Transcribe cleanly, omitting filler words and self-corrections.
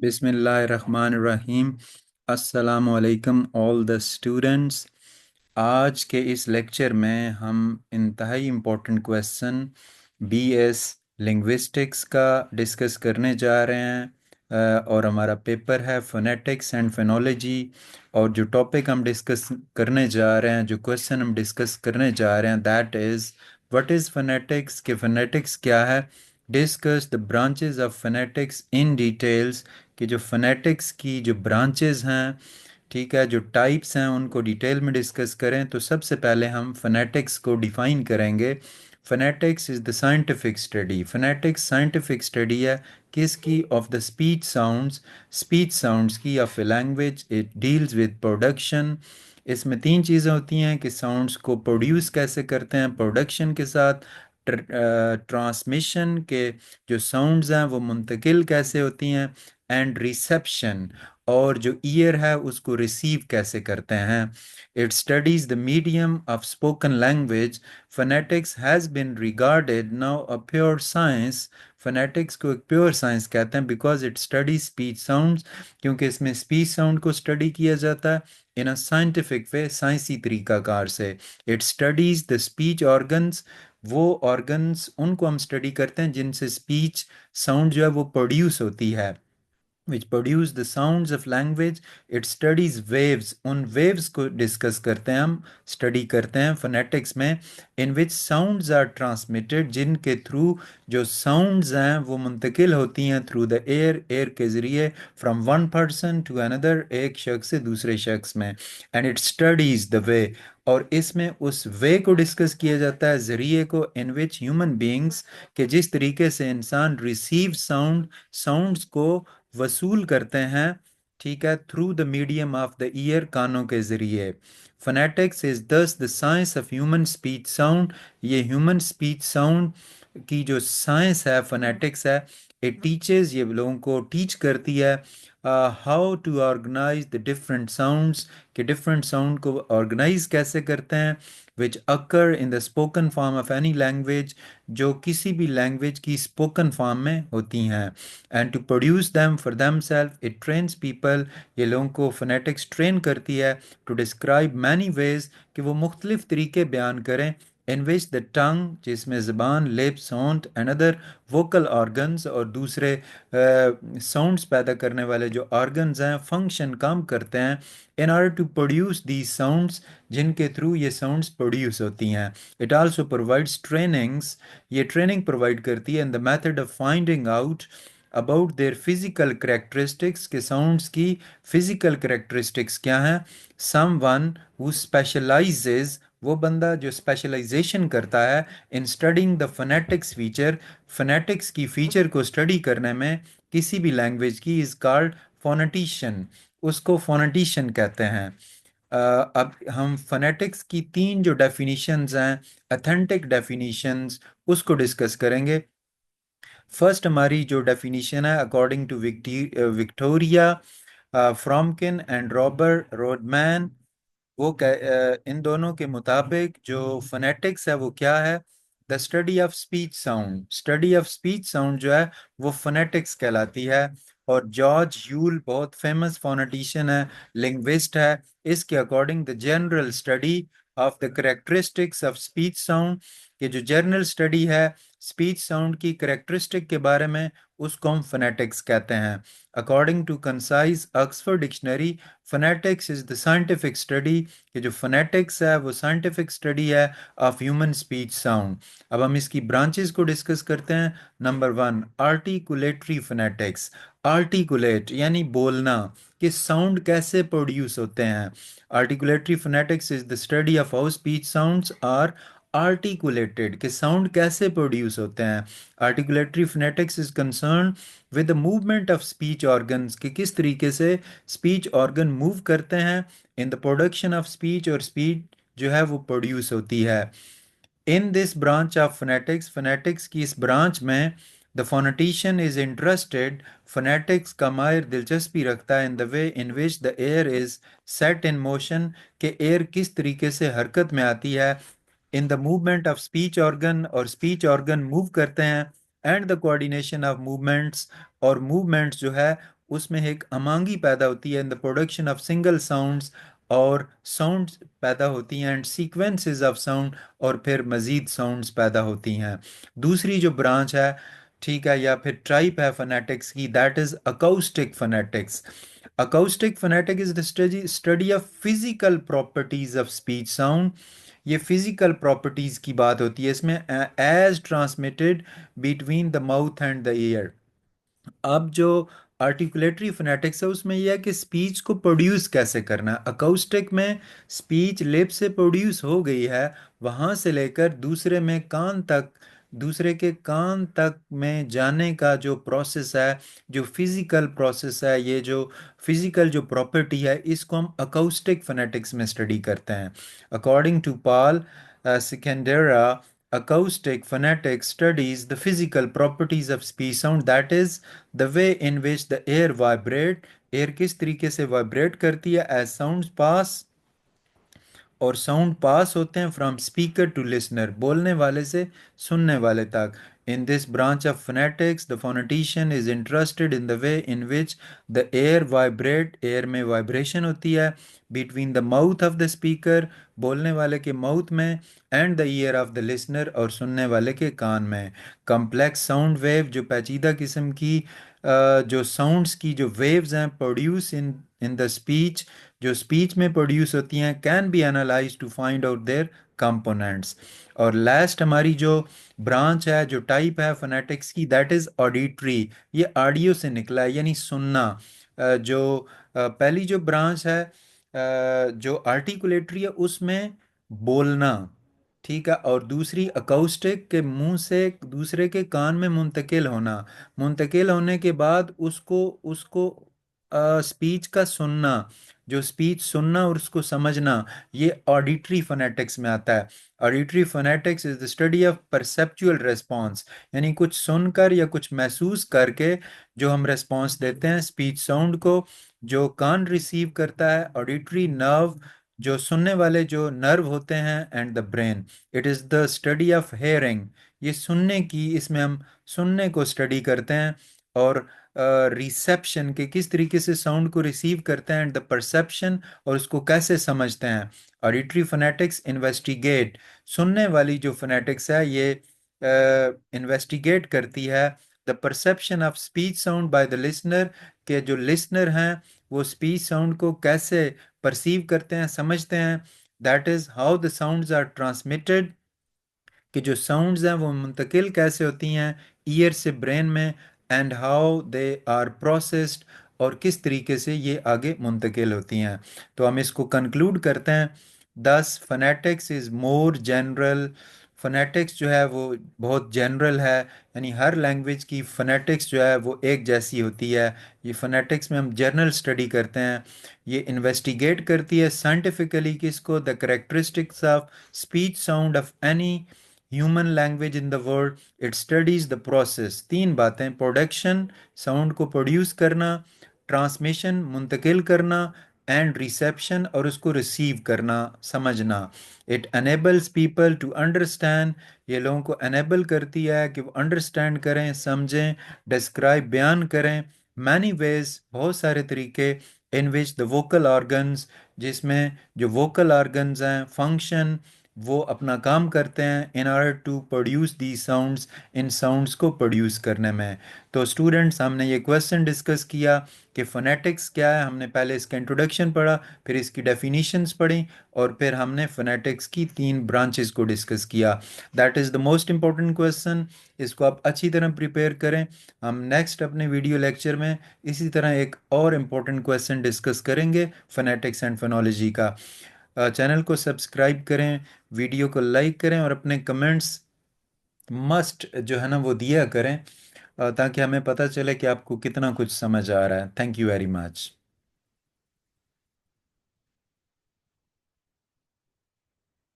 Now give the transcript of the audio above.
बिस्मिल्लाहिर्रहमानिर्रहीम। अस्सलामु अलैकुम ऑल द स्टूडेंट्स। आज के इस लेक्चर में हम इंतहाई इम्पोर्टेंट क्वेश्चन बीएस लिंग्विस्टिक्स का डिस्कस करने जा रहे हैं। और हमारा पेपर है फोनेटिक्स एंड फोनोलॉजी। और जो टॉपिक हम डिस्कस करने जा रहे हैं, जो क्वेश्चन हम डिस्कस करने जा रहे हैं, that is what is phonetics, कि फोनेटिक्स क्या है। Discuss the branches of phonetics in details, कि जो फोनेटिक्स की जो ब्रांचेस हैं, ठीक है, जो टाइप्स हैं, उनको डिटेल में डिस्कस करें। तो सबसे पहले हम फोनेटिक्स को डिफ़ाइन करेंगे। Phonetics is the scientific study. Phonetics scientific study है किसकी? ऑफ द स्पीच साउंड्स की, of a language. It deals with production. इसमें तीन चीज़ें होती हैं कि साउंड्स को प्रोड्यूस कैसे करते हैं, प्रोडक्शन के साथ, ट्रांसमिशन के जो साउंड्स हैं वो मुंतकिल कैसे होती हैं, एंड रिसेप्शन, और जो ईयर है उसको रिसीव कैसे करते हैं। It studies the medium of spoken language. Phonetics has been regarded now a pure science. Phonetics को एक प्योर साइंस कहते हैं because it studies speech sounds, क्योंकि इसमें स्पीच साउंड को स्टडी किया जाता है इन अ साइंटिफिक वे, साइंसी तरीकाकार से। It studies the speech organs. वो ऑर्गन्स, उनको हम स्टडी करते हैं जिनसे स्पीच साउंड जो है वो प्रोड्यूस होती है, which produce the sounds of language. It studies waves. उन waves को डिस्कस करते हैं, हम स्टडी करते हैं फोनेटिक्स में, in which sounds are transmitted, जिनके थ्रू जो साउंड्स हैं वो मुंतकिल होती हैं थ्रू द एयर के ज़रिए, from one person to another, एक शख्स से दूसरे शख्स में। And it studies the way, और इसमें उस वे को डिस्कस किया जाता है, ज़रिए को, इन विच ह्यूमन बींग्स, के जिस तरीके से इंसान रिसीव साउंड्स को वसूल करते हैं, ठीक है, through the medium of the year, कानों के जरिए। फोनेटिक्स इज दस the science of human speech sound. ये ह्यूमन स्पीच साउंड की जो साइंस है, फोनेटिक्स है, इट टीचेस, ये लोगों को टीच करती है how to organise the different sounds, कि डिफरेंट साउंड को ऑर्गेनाइज कैसे करते हैं, which occur in the spoken form of any language, जो किसी भी लैंग्वेज की स्पोकन फॉर्म में होती हैं, and to produce them for them self. It trains people, ये लोगों को फोनेटिक्स ट्रेन करती है टू डिस्क्राइब मैनी वेज, कि वो मुख्तलिफ तरीके बयान करें, इन विच द टंग, जिसमें ज़बान, लिप्स, होंठ, एंड अदर वोकल ऑर्गन्स, और दूसरे साउंड्स पैदा करने वाले जो ऑर्गन्स हैं, फंक्शन, काम करते हैं, in order to produce these sounds, जिनके थ्रू ये साउंड्स प्रोड्यूस होती हैं। इट आल्सो प्रोवाइड्स ट्रेनिंग्स, ये ट्रेनिंग प्रोवाइड करती है in the method of finding out about their physical characteristics, के साउंड्स की फिजिकल करेक्टरिस्टिक्स क्या हैं। सम वन हु स्पेशलाइजेज, वो बंदा जो स्पेशलाइजेशन करता है इन studying the phonetics feature, phonetics की फीचर को स्टडी करने में किसी भी लैंग्वेज की, इज कॉल्ड फोनेटिशियन, उसको फोनेटिशियन कहते हैं। अब हम फोनेटिक्स की तीन जो डेफिनेशंस हैं, अथेंटिक डेफिनेशंस, उसको डिस्कस करेंगे। फर्स्ट हमारी जो डेफिनेशन है, according to Victoria Fromkin and Robert Rodman, वो इन दोनों के मुताबिक जो फोनेटिक्स है वो क्या है? The study of speech sound. Study of speech sound जो है वो फोनेटिक्स कहलाती है। और जॉर्ज यूल बहुत फेमस फोनेटिशियन है, लिंग्विस्ट है। इसके according the general study of the characteristics of speech sound, कि जो जनरल स्टडी है स्पीच साउंड की करेक्टरिस्टिक के बारे में, उसको हम फोनेटिक्स कहते हैं। According to concise Oxford dictionary, phonetics is the scientific study, कि जो फोनेटिक्स है वो साइंटिफिक स्टडी है ऑफ ह्यूमन स्पीच साउंड। अब हम इसकी ब्रांचेस को डिस्कस करते हैं। Number one, articulatory phonetics. Articulate यानी बोलना, कि साउंड कैसे प्रोड्यूस होते हैं। Articulatory phonetics is the study of how speech sounds are articulated, के साउंड कैसे प्रोड्यूस होते हैं। Articulatory phonetics is concern with the movement of speech organs, कि किस तरीके से स्पीच ऑर्गन मूव करते हैं in the production of speech, और स्पीच जो है वो प्रोड्यूस होती है। इन this branch of phonetics, phonetics की इस ब्रांच में, the phonetician is interested, phonetics का माहिर दिलचस्पी रखता है, in the way in which the air is set in motion, के एयर किस तरीके से हरकत में आती है, in the movement of speech organ, और स्पीच ऑर्गन मूव करते हैं, and the coordination of movements, और मूवमेंट्स जो है उसमें एक अमांगी पैदा होती है in the production of single sounds, और साउंड्स पैदा होती हैं एंड सीक्वेंसेस ऑफ साउंड, और फिर मज़ीद साउंड्स पैदा होती हैं। दूसरी जो ब्रांच है, ठीक है, या फिर टाइप है फोनेटिक्स की, that is acoustic phonetics. Acoustic phonetic is the study of physical properties of speech sound. ये फिजिकल प्रॉपर्टीज की बात होती है इसमें, as transmitted between the mouth and the ear. अब जो आर्टिकुलेटरी फोनेटिक्स है उसमें यह है कि स्पीच को प्रोड्यूस कैसे करना है। अकाउस्टिक में स्पीच लिप से प्रोड्यूस हो गई है, वहां से लेकर दूसरे के कान तक में जाने का जो प्रोसेस है, जो फिजिकल प्रोसेस है, ये जो फिजिकल जो प्रॉपर्टी है, इसको हम अकाउस्टिक फोनेटिक्स में स्टडी करते हैं। According to Paul Skandera, acoustic phonetics studies the physical properties of speech sound, that is the way in which the air vibrate, air किस तरीके से वाइब्रेट करती है as sounds pass, और साउंड पास होते हैं फ्रॉम स्पीकर टू लिसनर, बोलने वाले से सुनने वाले तक। In this branch of phonetics the phonetician is interested in the way in which the air vibrate, air में वाइब्रेशन होती है between the mouth of the speaker, बोलने वाले के माउथ में, and the ear of the listener, और सुनने वाले के कान में। कम्प्लेक्स साउंड वेव, जो पेचीदा किस्म की जो साउंड्स की जो वेव्स हैं produce in in the speech, जो स्पीच में प्रोड्यूस होती हैं, can be analyse to find out their components. और लास्ट हमारी जो ब्रांच है, जो टाइप है फोनेटिक्स की, दैट इज ऑडिटरी। ये ऑडियो से निकला है, यानी सुनना। पहली जो ब्रांच है, जो आर्टिकुलेटरी है, उसमें बोलना, ठीक है, और दूसरी अकाउस्टिक के मुंह से दूसरे के कान में मुंतकिल होना, मुंतकिल होने के बाद उसको उसको स्पीच का सुनना, जो स्पीच सुनना और उसको समझना, ये ऑडिटरी फोनेटिक्स में आता है। Auditory phonetics is the study of perceptual response, यानी कुछ सुनकर या कुछ महसूस करके जो हम रिस्पॉन्स देते हैं स्पीच साउंड को, जो कान रिसीव करता है, ऑडिटरी नर्व, जो सुनने वाले जो नर्व होते हैं, and the brain. It is the study of hearing, ये सुनने की, इसमें हम सुनने को स्टडी करते हैं, और रिसेप्शन के किस तरीके से साउंड को रिसीव करते हैं, एंड द परसेप्शन, और उसको कैसे समझते हैं। ऑडिटरी फोनेटिक्स इन्वेस्टिगेट, सुनने वाली जो फोनेटिक्स है ये इन्वेस्टिगेट करती है the perception of speech sound by the listener, के जो लिसनर हैं वो स्पीच साउंड को कैसे परसीव करते हैं, समझते हैं। That is how the sounds are transmitted, कि जो साउंड्स हैं वो मुंतकिल कैसे होती हैं ईयर से ब्रेन में, and how they are processed, और किस तरीके से ये आगे मुंतकिल होती हैं। तो हम इसको कंक्लूड करते हैं। दस phonetics is more general, phonetics जो है वो बहुत जनरल है, यानी हर लैंग्वेज की फोनेटिक्स जो है वो एक जैसी होती है। ये फोनेटिक्स में हम जर्नल स्टडी करते हैं। ये इन्वेस्टिगेट करती है साइंटिफिकली किसको, the characteristics of speech sound of any human language in the world. It studies the process, तीन बातें, प्रोडक्शन, साउंड को प्रोड्यूस करना, ट्रांसमिशन, मुंतकिल करना, एंड रिसेप्शन, और उसको रिसीव करना, समझना। It enables people to understand, ये लोगों को अनेबल करती है कि वो अंडरस्टैंड करें, समझें, डिस्क्राइब, बयान करें, मैनी वेज, बहुत सारे तरीके, इन विच द वोकल ऑर्गन्स, जिसमें जो वोकल ऑर्गन्स हैं फंक्शन, वो अपना काम करते हैं in order to produce the sounds, इन साउंड्स को प्रोड्यूस करने में। तो स्टूडेंट्स, हमने ये क्वेश्चन डिस्कस किया कि फोनेटिक्स क्या है। हमने पहले इसका इंट्रोडक्शन पढ़ा, फिर इसकी डेफिनेशंस पढ़ी, और फिर हमने फोनेटिक्स की तीन ब्रांचेस को डिस्कस किया। That is the most important question, इसको आप अच्छी तरह प्रिपेयर करें। हम नेक्स्ट अपने वीडियो लेक्चर में इसी तरह एक और इम्पोर्टेंट क्वेश्चन डिस्कस करेंगे फोनेटिक्स एंड फोनोलॉजी का। चैनल को सब्सक्राइब करें, वीडियो को लाइक करें, और अपने कमेंट्स मस्ट जो है ना वो दिया करें, ताकि हमें पता चले कि आपको कितना कुछ समझ आ रहा है। Thank you very much.